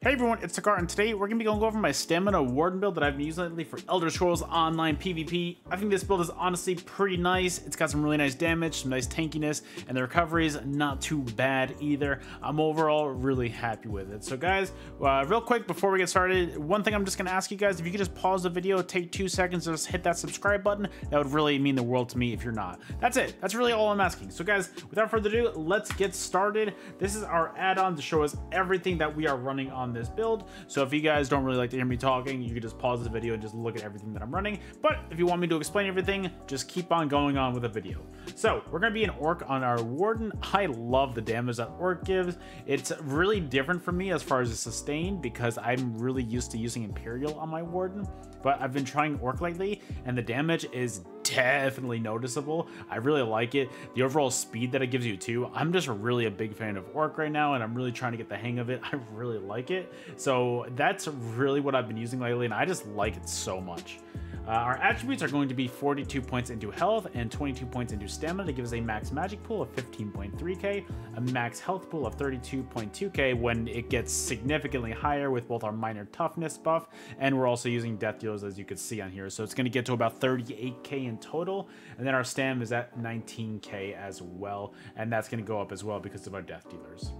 Hey everyone, it's Sekaar, and today we're going to be going over my stamina warden build that I've been using lately for Elder Scrolls Online PvP. I think this build is honestly pretty nice. It's got some really nice damage, some nice tankiness, and the recovery is not too bad either. I'm overall really happy with it. So guys, real quick before we get started, one thing I'm just going to ask you guys, if you could just pause the video, take 2 seconds, just hit that subscribe button, that would really mean the world to me if you're not. That's it. That's really all I'm asking. So guys, without further ado, let's get started. This is our add-on to show us everything that we are running on this build. So if you guys don't really like to hear me talking, you can just pause the video and just look at everything that I'm running. But if you want me to explain everything, just keep on going on with the video. So we're going to be an orc on our warden. I love the damage that orc gives. It's really different for me as far as the sustain because I'm really used to using Imperial on my warden. But I've been trying orc lately and the damage is definitely noticeable. I really like it. The overall speed that it gives you too. I'm just really a big fan of orc right now and I'm really trying to get the hang of it. I really like it. So that's really what I've been using lately and I just like it so much. Our attributes are going to be 42 points into health and 22 points into stamina to give us a max magic pool of 15.3k, a max health pool of 32.2k when it gets significantly higher with both our minor toughness buff, and we're also using death dealers as you can see on here. So it's going to get to about 38k in total, and then our stam is at 19k as well, and that's going to go up as well because of our death dealers.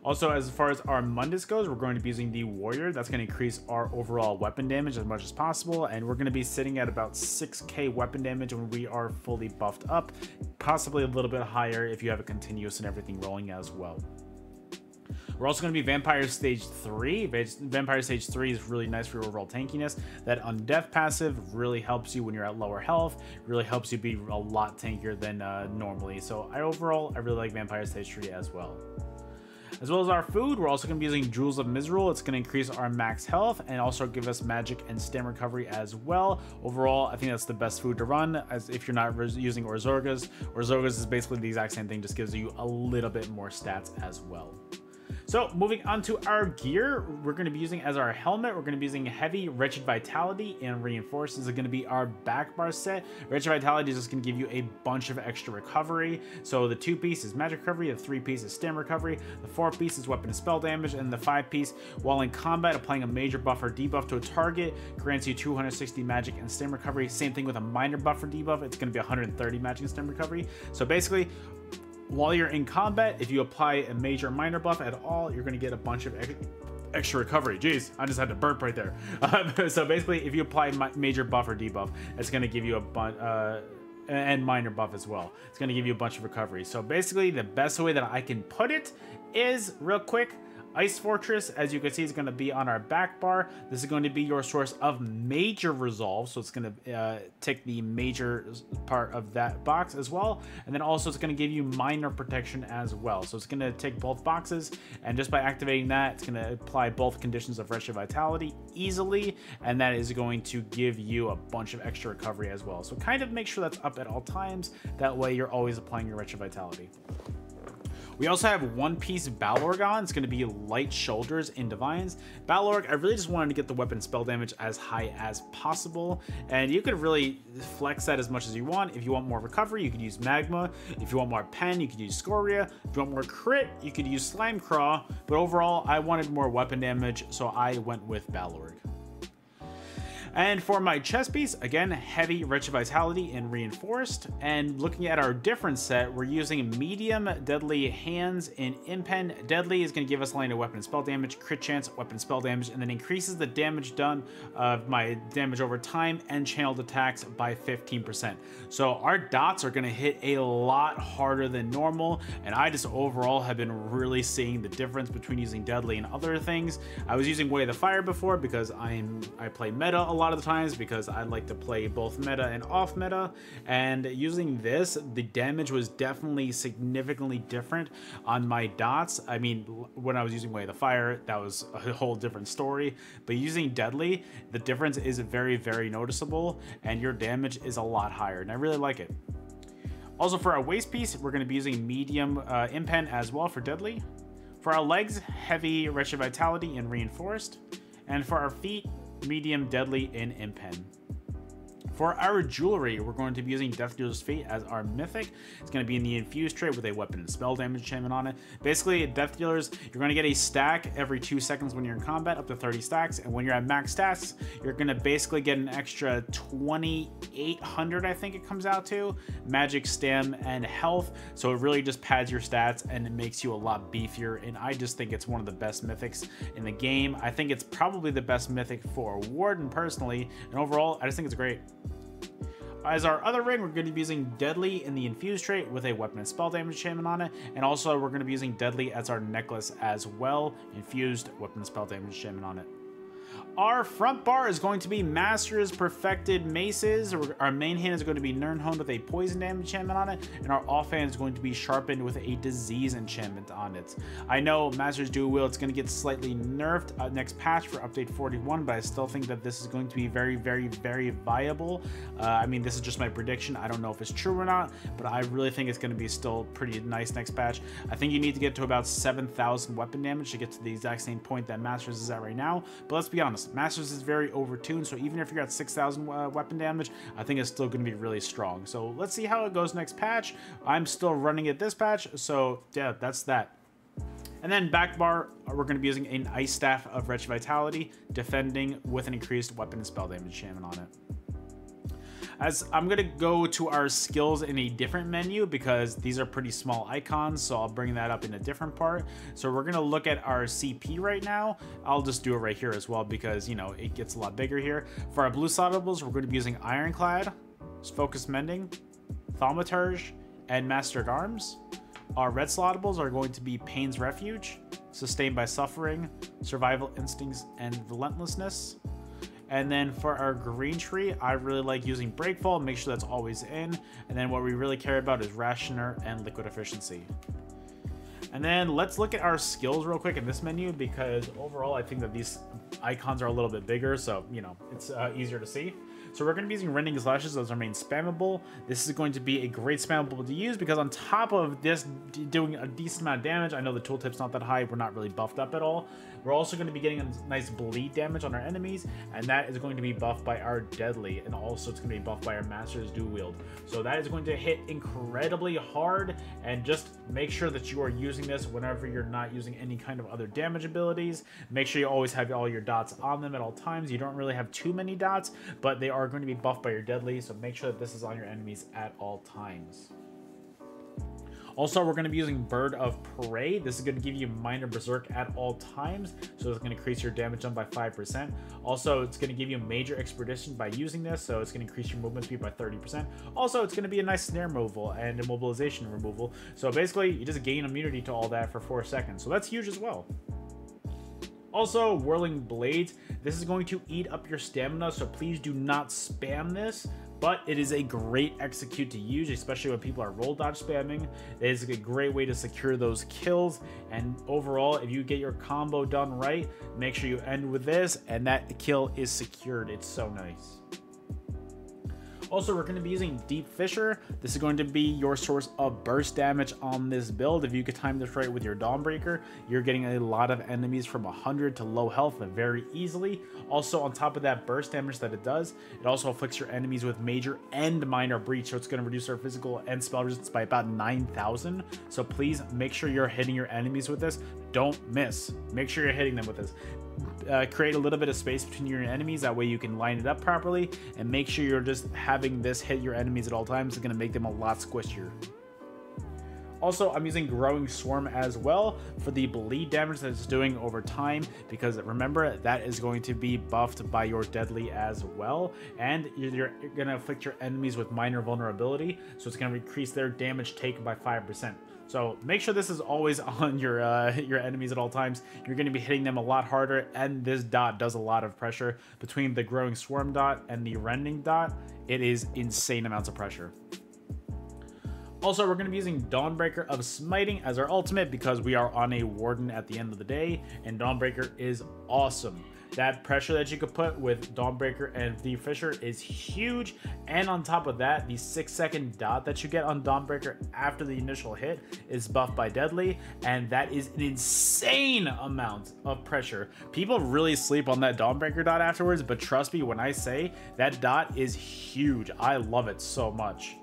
Also, as far as our Mundus goes, we're going to be using the Warrior. That's going to increase our overall weapon damage as much as possible, and we're going to be sitting at about 6k weapon damage when we are fully buffed up, possibly a little bit higher if you have a continuous and everything rolling as well. We're also going to be Vampire Stage 3. Vampire Stage 3 is really nice for your overall tankiness. That Undeath passive really helps you when you're at lower health, really helps you be a lot tankier than normally. So I really like Vampire Stage 3 as well. As well as our food, we're also going to be using Jewels of Mizrael. It's going to increase our max health and also give us magic and stam recovery as well. Overall, I think that's the best food to run as if you're not using Orzorgas. Orzorgas is basically the exact same thing, just gives you a little bit more stats as well. So moving on to our gear, we're going to be using as our helmet, we're going to be using Heavy Wretched Vitality and Reinforced. This is going to be our back bar set. Wretched Vitality is just going to give you a bunch of extra recovery. So the 2-piece is magic recovery, the 3-piece is stam recovery, the 4-piece is weapon and spell damage, and the 5-piece, while in combat, applying a major buff or debuff to a target grants you 260 magic and stam recovery. Same thing with a minor buff or debuff, it's going to be 130 magic and stam recovery. So basically, while you're in combat, if you apply a major or minor buff at all, you're going to get a bunch of extra recovery. Jeez, I just had to burp right there. So basically, if you apply major buff or debuff, it's going to give you a bunch, and minor buff as well. It's going to give you a bunch of recovery. So basically, the best way that I can put it is, real quick, Ice Fortress, as you can see, is going to be on our back bar. This is going to be your source of major resolve, so it's going to take the major part of that box as well, and then also it's going to give you minor protection as well. So it's going to take both boxes, and just by activating that, it's going to apply both conditions of Wretched Vitality easily, and that is going to give you a bunch of extra recovery as well. So kind of make sure that's up at all times. That way you're always applying your Wretched Vitality. We also have 1-piece Balorg on. It's going to be Light Shoulders in Divines. Balorg, I really just wanted to get the weapon spell damage as high as possible, and you could really flex that as much as you want. If you want more recovery, you could use Magma. If you want more Pen, you could use Scoria. If you want more crit, you could use Slime Craw, but overall, I wanted more weapon damage, so I went with Balorg. And for my chest piece, again, Heavy Wretched Vitality and Reinforced. And looking at our different set, we're using Medium Deadly Hands in Impen. Deadly is going to give us line of weapon and spell damage, crit chance, weapon spell damage, and then increases the damage done of my damage over time and channeled attacks by 15%. So our dots are going to hit a lot harder than normal, and I just overall have been really seeing the difference between using Deadly and other things. I was using Way of the Fire before because I play meta a lot of the times because I like to play both meta and off meta, and using this, the damage was definitely significantly different on my dots. I mean, when I was using Way of the Fire, that was a whole different story, but using Deadly, the difference is very, very noticeable and your damage is a lot higher, and I really like it. Also for our waist piece, we're going to be using Medium Impen as well for Deadly. For our legs, Heavy Wretched Vitality and Reinforced, and for our feet, Medium Deadly in Impen. For our jewelry, we're going to be using Death Dealer's Fate as our mythic. It's going to be in the infused trait with a weapon and spell damage enchantment on it. Basically, Death Dealers, you're going to get a stack every 2 seconds when you're in combat, up to 30 stacks. And when you're at max stats, you're going to basically get an extra 2,800, I think it comes out to, magic, stam, and health. So it really just pads your stats and it makes you a lot beefier. And I just think it's one of the best mythics in the game. I think it's probably the best mythic for Warden personally. And overall, I just think it's great. As our other ring, we're going to be using Deadly in the infused trait with a weapon and spell damage enchantment on it. And also we're going to be using Deadly as our necklace as well. Infused weapon and spell damage enchantment on it. Our front bar is going to be Master's Perfected Maces. Our main hand is going to be Nirnhoned with a poison damage enchantment on it, and our offhand is going to be Sharpened with a disease enchantment on it. I know Master's Dual Wield, it's going to get slightly nerfed next patch for update 41, but I still think that this is going to be very, very, very viable. I mean, this is just my prediction. I don't know if it's true or not, but I really think it's going to be still pretty nice next patch. I think you need to get to about 7,000 weapon damage to get to the exact same point that Master's is at right now, but let's be honest. Masters is very overtuned, so even if you're at 6,000 weapon damage, I think it's still going to be really strong. So let's see how it goes next patch. I'm still running it this patch, so yeah, that's that. And then back bar, we're going to be using an Ice Staff of Wretched Vitality, defending with an increased weapon and spell damage enchantment on it. As I'm going to go to our skills in a different menu because these are pretty small icons, so I'll bring that up in a different part. So we're going to look at our CP right now. I'll just do it right here as well because, you know, it gets a lot bigger here. For our blue slottables, we're going to be using Ironclad, Focus Mending, Thaumaturge, and Mastered Arms. Our red slottables are going to be Pain's Refuge, Sustained by Suffering, Survival Instincts, and Relentlessness. And then for our green tree, I really like using Breakfall, make sure that's always in. And then what we really care about is Rationer and Liquid Efficiency. And then let's look at our skills real quick in this menu because overall I think that these icons are a little bit bigger, so you know it's easier to see. So we're going to be using Rending Slashes as our main spammable. This is going to be a great spammable to use because on top of this doing a decent amount of damage, I know the tooltip's not that high, we're not really buffed up at all. We're also going to be getting a nice bleed damage on our enemies, and that is going to be buffed by our Deadly, and also it's going to be buffed by our Master's Dual Wield. So that is going to hit incredibly hard, and just make sure that you are using this whenever you're not using any kind of other damage abilities. Make sure you always have all your dots on them at all times. You don't really have too many dots, but they are going to be buffed by your Deadly, so make sure that this is on your enemies at all times. Also, we're going to be using Bird of Prey. This is going to give you Minor Berserk at all times, so it's going to increase your damage done by 5%. Also, it's going to give you Major Expedition by using this, so it's going to increase your movement speed by 30%. Also, it's going to be a nice snare removal and immobilization removal. So basically, you just gain immunity to all that for 4 seconds, so that's huge as well. Also, Whirling Blades. This is going to eat up your stamina, so please do not spam this. But it is a great execute to use, especially when people are roll dodge spamming. It is a great way to secure those kills. And overall, if you get your combo done right, make sure you end with this, and that kill is secured. It's so nice. Also, we're going to be using Deep Fissure. This is going to be your source of burst damage on this build. If you could time this right with your Dawnbreaker, you're getting a lot of enemies from 100 to low health very easily. Also, on top of that burst damage that it does, it also afflicts your enemies with major and minor breach, so it's going to reduce their physical and spell resistance by about 9,000. So please make sure you're hitting your enemies with this. Don't miss. Make sure you're hitting them with this. Create a little bit of space between your enemies, that way you can line it up properly, and make sure you're just having this hit your enemies at all times. It's going to make them a lot squishier. Also, I'm using Growing Swarm as well for the bleed damage that it's doing over time, because remember, that is going to be buffed by your Deadly as well, and you're going to afflict your enemies with minor vulnerability, so it's going to increase their damage taken by 5%. So make sure this is always on your enemies at all times. You're going to be hitting them a lot harder, and this dot does a lot of pressure. Between the Growing Swarm dot and the Rending dot, it is insane amounts of pressure. Also, we're going to be using Dawnbreaker of Smiting as our ultimate because we are on a Warden at the end of the day, and Dawnbreaker is awesome. that pressure that you could put with Dawnbreaker and the Fisher is huge. And on top of that, the 6-second dot that you get on Dawnbreaker after the initial hit is buffed by Deadly, and that is an insane amount of pressure. People really sleep on that Dawnbreaker dot afterwards, but trust me when I say that dot is huge. I love it so much.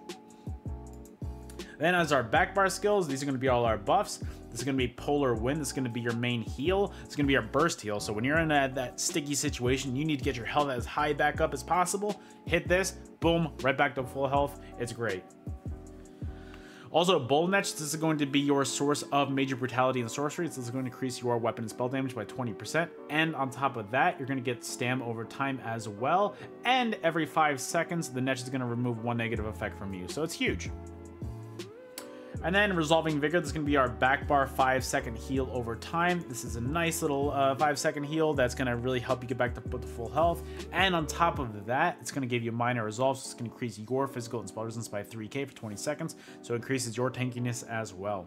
Then as our back bar skills, these are going to be all our buffs. This is going to be Polar Wind. This is going to be your main heal. It's going to be our burst heal. So when you're in that sticky situation, you need to get your health as high back up as possible. Hit this, boom, right back to full health. It's great. Also, Bold Netch, this is going to be your source of major brutality and sorcery. So this is going to increase your weapon and spell damage by 20%. And on top of that, you're going to get stam over time as well. And every 5 seconds, the Netch is going to remove 1 negative effect from you. So it's huge. And then Resolving Vigor, this is going to be our back bar 5-second heal over time. This is a nice little 5-second heal that's going to really help you get back to full health. And on top of that, it's going to give you Minor Resolve, so it's going to increase your physical and spell resistance by 3k for 20 seconds, so it increases your tankiness as well.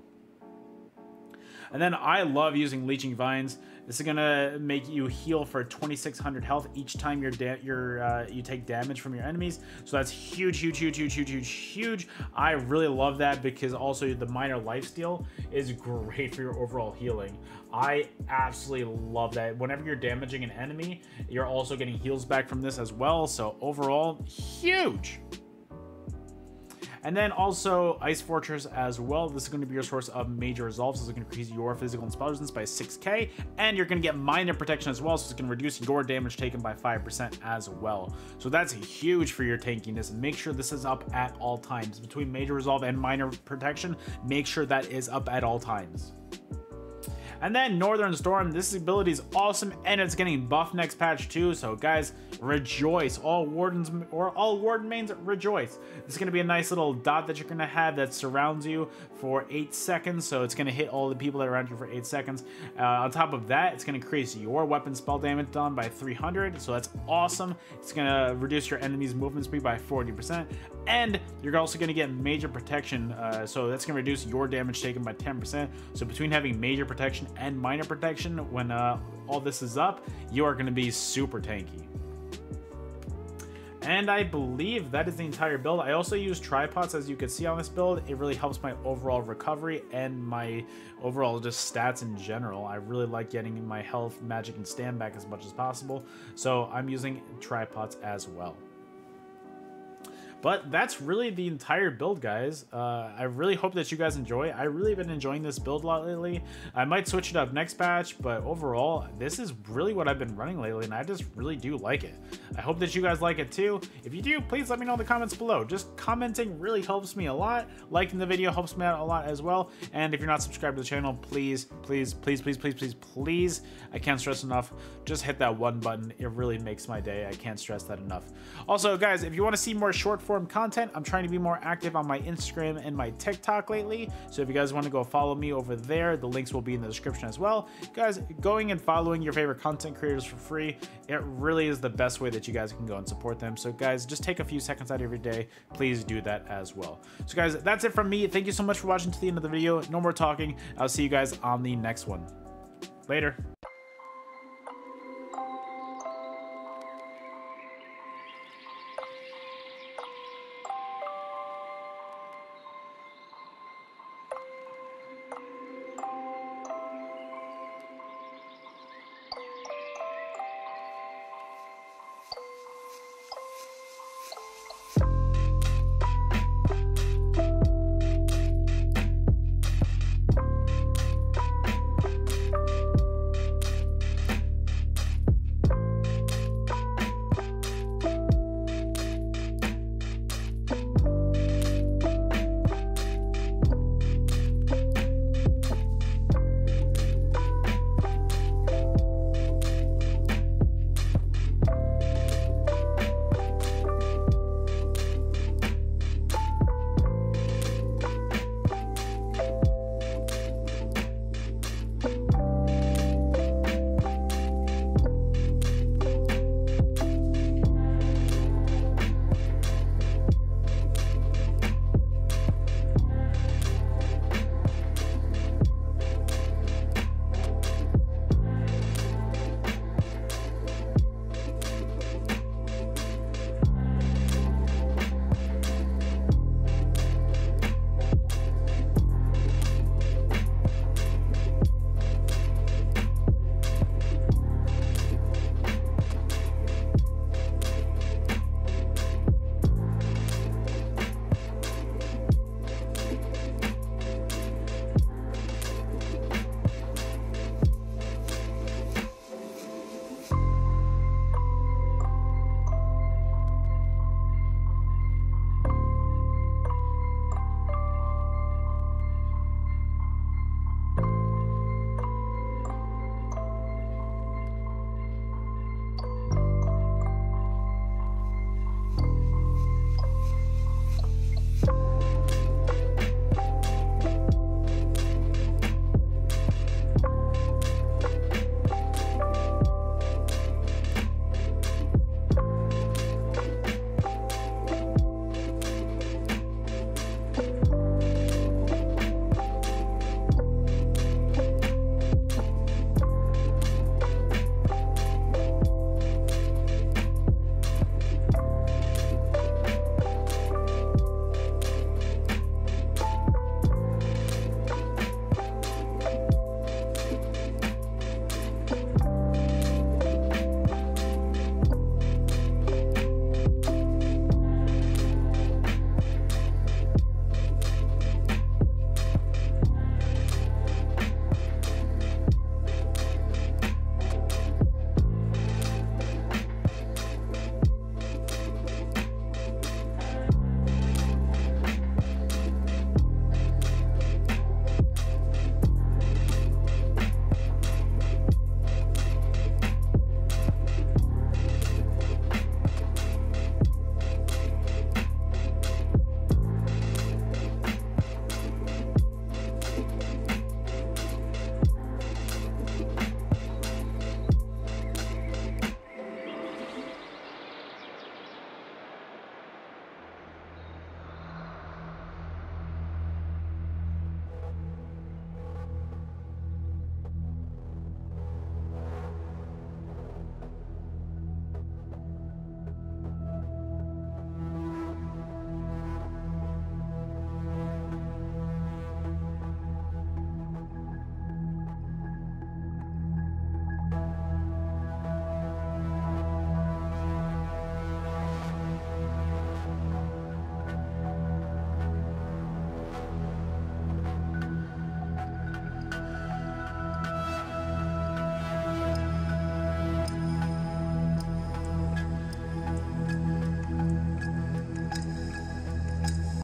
And then I love using Leeching Vines. This is gonna make you heal for 2,600 health each time you take damage from your enemies. So that's huge, huge, huge, huge, huge, huge, huge. I really love that because also the minor lifesteal is great for your overall healing. I absolutely love that. Whenever you're damaging an enemy, you're also getting heals back from this as well. So overall, huge. And then also Ice Fortress as well. This is going to be your source of major resolve. So it's going to increase your physical and spell resistance by 6k. And you're going to get minor protection as well. So it's going to reduce your damage taken by 5% as well. So that's huge for your tankiness. Make sure this is up at all times. Between major resolve and minor protection, make sure that is up at all times. And then Northern Storm, this ability is awesome and it's getting buffed next patch too. So guys, rejoice. All Wardens or all Warden mains, rejoice. This is going to be a nice little dot that you're going to have that surrounds you for 8 seconds. So it's going to hit all the people that are around you for 8 seconds. On top of that, it's going to increase your weapon spell damage done by 300. So that's awesome. It's going to reduce your enemy's movement speed by 40%. And you're also going to get major protection. So that's going to reduce your damage taken by 10%. So between having major protection and minor protection, when all this is up, you are going to be super tanky. And I believe that is the entire build. I also use tripods, as you can see on this build. It really helps my overall recovery and my overall just stats in general. I really like getting my health, magic, and stam back as much as possible. So I'm using tripods as well. But that's really the entire build, guys. I really hope that you guys enjoy. I really been enjoying this build a lot lately. I might switch it up next patch, but overall, this is really what I've been running lately, and I just really do like it. I hope that you guys like it too. If you do, please let me know in the comments below. Just commenting really helps me a lot. Liking the video helps me out a lot as well. And if you're not subscribed to the channel, please, please, please, please, please, please, please, I can't stress enough, just hit that one button. It really makes my day. I can't stress that enough. Also, guys, if you want to see more short form content, I'm trying to be more active on my Instagram and my TikTok lately, so if you guys want to go follow me over there, the links will be in the description as well. Guys, going and following your favorite content creators for free, it really is the best way that you guys can go and support them. So guys, just take a few seconds out of your day, please do that as well. So guys, that's it from me. Thank you so much for watching to the end of the video. No more talking. I'll see you guys on the next one. Later.